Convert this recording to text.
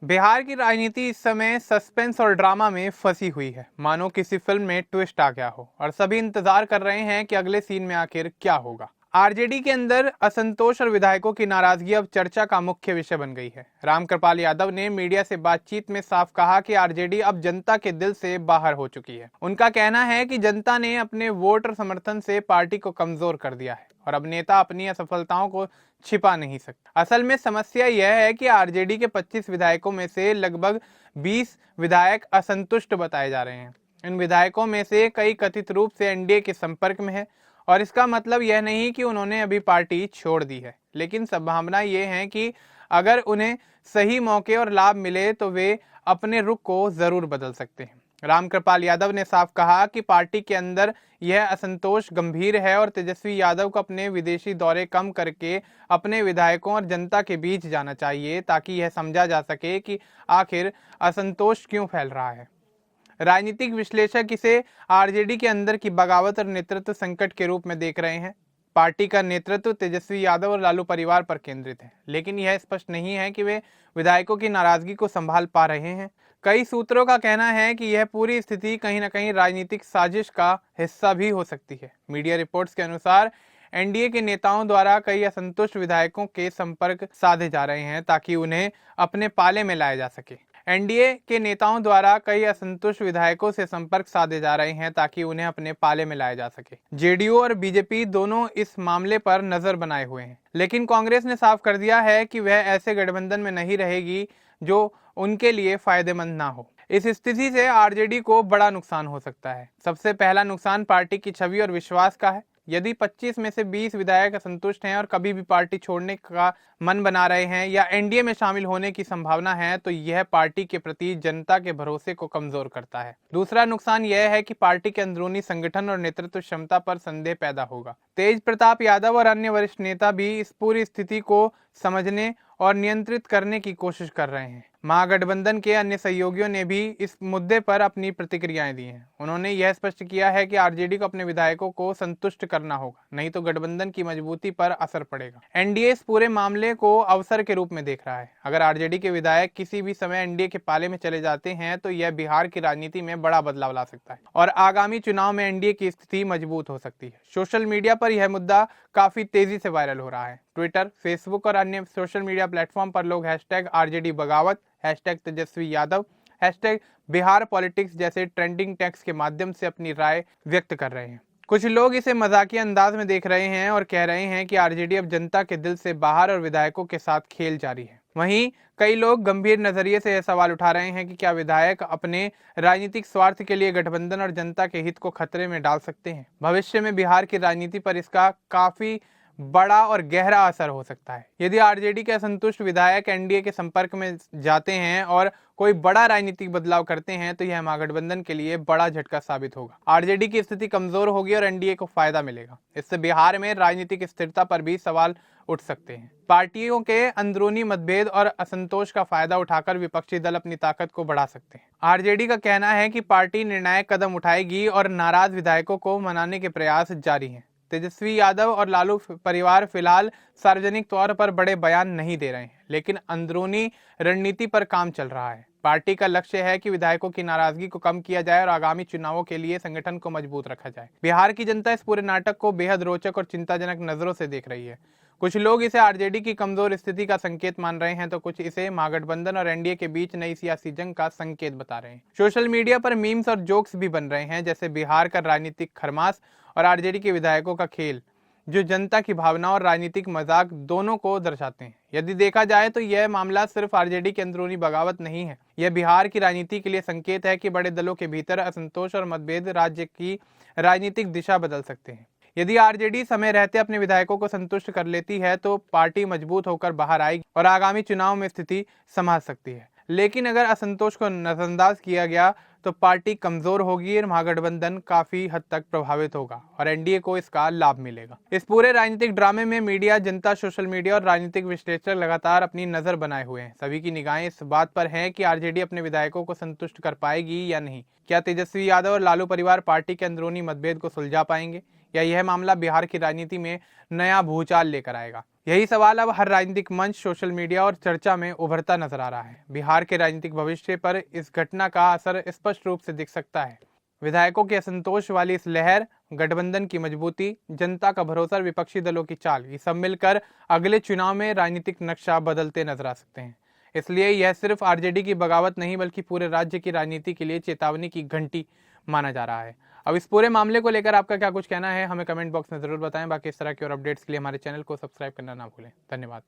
बिहार की राजनीति इस समय सस्पेंस और ड्रामा में फंसी हुई है, मानो किसी फिल्म में ट्विस्ट आ गया हो और सभी इंतजार कर रहे हैं कि अगले सीन में आखिर क्या होगा। आरजेडी के अंदर असंतोष और विधायकों की नाराजगी अब चर्चा का मुख्य विषय बन गई है। रामकृपाल यादव ने मीडिया से बातचीत में साफ कहा कि आरजेडी अब जनता के दिल से बाहर हो चुकी है। उनका कहना है कि जनता ने अपने वोट और समर्थन से पार्टी को कमजोर कर दिया है और अब नेता अपनी असफलताओं को छिपा नहीं सकता। असल में समस्या यह है कि आरजेडी के 25 विधायकों में से लगभग 20 विधायक असंतुष्ट बताए जा रहे हैं। इन विधायकों में से कई कथित रूप से एनडीए के संपर्क में है और इसका मतलब यह नहीं कि उन्होंने अभी पार्टी छोड़ दी है, लेकिन संभावना यह है कि अगर उन्हें सही मौके और लाभ मिले तो वे अपने रुख को जरूर बदल सकते हैं। रामकृपाल यादव ने साफ कहा कि पार्टी के अंदर यह असंतोष गंभीर है और तेजस्वी यादव को अपने विदेशी दौरे कम करके अपने विधायकों और जनता के बीच जाना चाहिए, ताकि यह समझा जा सके कि आखिर असंतोष क्यों फैल रहा है। राजनीतिक विश्लेषक इसे आरजेडी के अंदर की बगावत और नेतृत्व संकट के रूप में देख रहे हैं। पार्टी का नेतृत्व तेजस्वी यादव और लालू परिवार पर केंद्रित है, लेकिन यह स्पष्ट नहीं है कि वे विधायकों की नाराजगी को संभाल पा रहे हैं। कई सूत्रों का कहना है कि यह पूरी स्थिति कहीं न कहीं राजनीतिक साजिश का हिस्सा भी हो सकती है। मीडिया रिपोर्ट्स के अनुसार एनडीए के नेताओं द्वारा कई असंतुष्ट विधायकों के संपर्क साधे जा रहे हैं ताकि उन्हें अपने पाले में लाया जा सके। एनडीए के नेताओं द्वारा कई असंतुष्ट विधायकों से संपर्क साधे जा रहे हैं ताकि उन्हें अपने पाले में लाया जा सके। जेडीयू और बीजेपी दोनों इस मामले पर नजर बनाए हुए हैं, लेकिन कांग्रेस ने साफ कर दिया है कि वह ऐसे गठबंधन में नहीं रहेगी जो उनके लिए फायदेमंद ना हो। इस स्थिति से आरजेडी को बड़ा नुकसान हो सकता है। सबसे पहला नुकसान पार्टी की छवि और विश्वास का है। यदि 25 में से 20 विधायक असंतुष्ट हैं और कभी भी पार्टी छोड़ने का मन बना रहे हैं या एनडीए में शामिल होने की संभावना है, तो यह पार्टी के प्रति जनता के भरोसे को कमजोर करता है। दूसरा नुकसान यह है कि पार्टी के अंदरूनी संगठन और नेतृत्व क्षमता पर संदेह पैदा होगा। तेज प्रताप यादव और अन्य वरिष्ठ नेता भी इस पूरी स्थिति को समझने और नियंत्रित करने की कोशिश कर रहे हैं। महागठबंधन के अन्य सहयोगियों ने भी इस मुद्दे पर अपनी प्रतिक्रियाएं दी हैं। उन्होंने यह स्पष्ट किया है कि आरजेडी को अपने विधायकों को संतुष्ट करना होगा, नहीं तो गठबंधन की मजबूती पर असर पड़ेगा। एनडीए इस पूरे मामले को अवसर के रूप में देख रहा है। अगर आरजेडी के विधायक किसी भी समय एनडीए के पाले में चले जाते हैं तो यह बिहार की राजनीति में बड़ा बदलाव ला सकता है और आगामी चुनाव में एनडीए की स्थिति मजबूत हो सकती है। सोशल मीडिया पर यह मुद्दा काफी तेजी से वायरल हो रहा है। ट्विटर, फेसबुक और अन्य सोशल मीडिया प्लेटफॉर्म पर लोग #आरजेडी बगावत, #तेजस्वी यादव, #बिहार पॉलिटिक्स जैसे ट्रेंडिंग टैग्स के माध्यम से अपनी राय व्यक्त कर रहे हैं। कुछ लोग इसे मजाकिया अंदाज में देख रहे हैं और कह रहे हैं कि आरजेडी अब जनता के दिल से बाहर और विधायकों के साथ खेल जारी है। वहीं कई लोग गंभीर नजरिए से यह सवाल उठा रहे हैं कि क्या विधायक अपने राजनीतिक स्वार्थ के लिए गठबंधन और जनता के हित को खतरे में डाल सकते हैं। भविष्य में बिहार की राजनीति पर इसका काफी बड़ा और गहरा असर हो सकता है। यदि आरजेडी के असंतुष्ट विधायक एनडीए के संपर्क में जाते हैं और कोई बड़ा राजनीतिक बदलाव करते हैं तो यह महागठबंधन के लिए बड़ा झटका साबित होगा। आरजेडी की स्थिति कमजोर होगी और एनडीए को फायदा मिलेगा। इससे बिहार में राजनीतिक स्थिरता पर भी सवाल उठ सकते हैं। पार्टियों के अंदरूनी मतभेद और असंतोष का फायदा उठाकर विपक्षी दल अपनी ताकत को बढ़ा सकते हैं। आरजेडी का कहना है कि पार्टी निर्णायक कदम उठाएगी और नाराज विधायकों को मनाने के प्रयास जारी हैं। तेजस्वी यादव और लालू परिवार फिलहाल सार्वजनिक तौर पर बड़े बयान नहीं दे रहे हैं, लेकिन अंदरूनी रणनीति पर काम चल रहा है। पार्टी का लक्ष्य है कि विधायकों की नाराजगी को कम किया जाए और आगामी चुनावों के लिए संगठन को मजबूत रखा जाए। बिहार की जनता इस पूरे नाटक को बेहद रोचक और चिंताजनक नजरों से देख रही है। कुछ लोग इसे आरजेडी की कमजोर स्थिति का संकेत मान रहे हैं तो कुछ इसे महागठबंधन और एनडीए के बीच नई सियासी जंग का संकेत बता रहे हैं। सोशल मीडिया पर मीम्स और जोक्स भी बन रहे हैं, जैसे बिहार का राजनीतिक खरमास और आरजेडी के विधायकों का खेल, जो जनता की भावना और राजनीतिक मजाक दोनों को दर्शाते हैं। यदि देखा जाए तो यह मामला सिर्फ आरजेडी की अंदरूनी बगावत नहीं है, यह बिहार की राजनीति के लिए संकेत है कि बड़े दलों के भीतर असंतोष और मतभेद राज्य की राजनीतिक दिशा बदल सकते हैं। यदि आरजेडी समय रहते अपने विधायकों को संतुष्ट कर लेती है तो पार्टी मजबूत होकर बाहर आएगी और आगामी चुनाव में स्थिति संभाल सकती है। लेकिन अगर असंतोष को नजरअंदाज किया गया तो पार्टी कमजोर होगी और महागठबंधन काफी हद तक प्रभावित होगा और एनडीए को इसका लाभ मिलेगा। इस पूरे राजनीतिक ड्रामे में मीडिया, जनता, सोशल मीडिया और राजनीतिक विश्लेषक लगातार अपनी नजर बनाए हुए हैं। सभी की निगाहें इस बात पर हैं कि आरजेडी अपने विधायकों को संतुष्ट कर पाएगी या नहीं। क्या तेजस्वी यादव और लालू परिवार पार्टी के अंदरूनी मतभेद को सुलझा पाएंगे या यह मामला बिहार की राजनीति में नया भूचाल लेकर आएगा। यही सवाल अब हर राजनीतिक मंच, सोशल मीडिया और चर्चा में उभरता नजर आ रहा है। बिहार के राजनीतिक भविष्य पर इस घटना का असर स्पष्ट रूप से दिख सकता है। विधायकों के असंतोष वाली इस लहर, गठबंधन की मजबूती, जनता का भरोसा और विपक्षी दलों की चाल, ये सब मिलकर अगले चुनाव में राजनीतिक नक्शा बदलते नजर आ सकते हैं। इसलिए यह सिर्फ आरजेडी की बगावत नहीं, बल्कि पूरे राज्य की राजनीति के लिए चेतावनी की घंटी माना जा रहा है। अब इस पूरे मामले को लेकर आपका क्या कुछ कहना है, हमें कमेंट बॉक्स में जरूर बताएं। बाकी इस तरह की और अपडेट्स के लिए हमारे चैनल को सब्सक्राइब करना ना भूलें। धन्यवाद।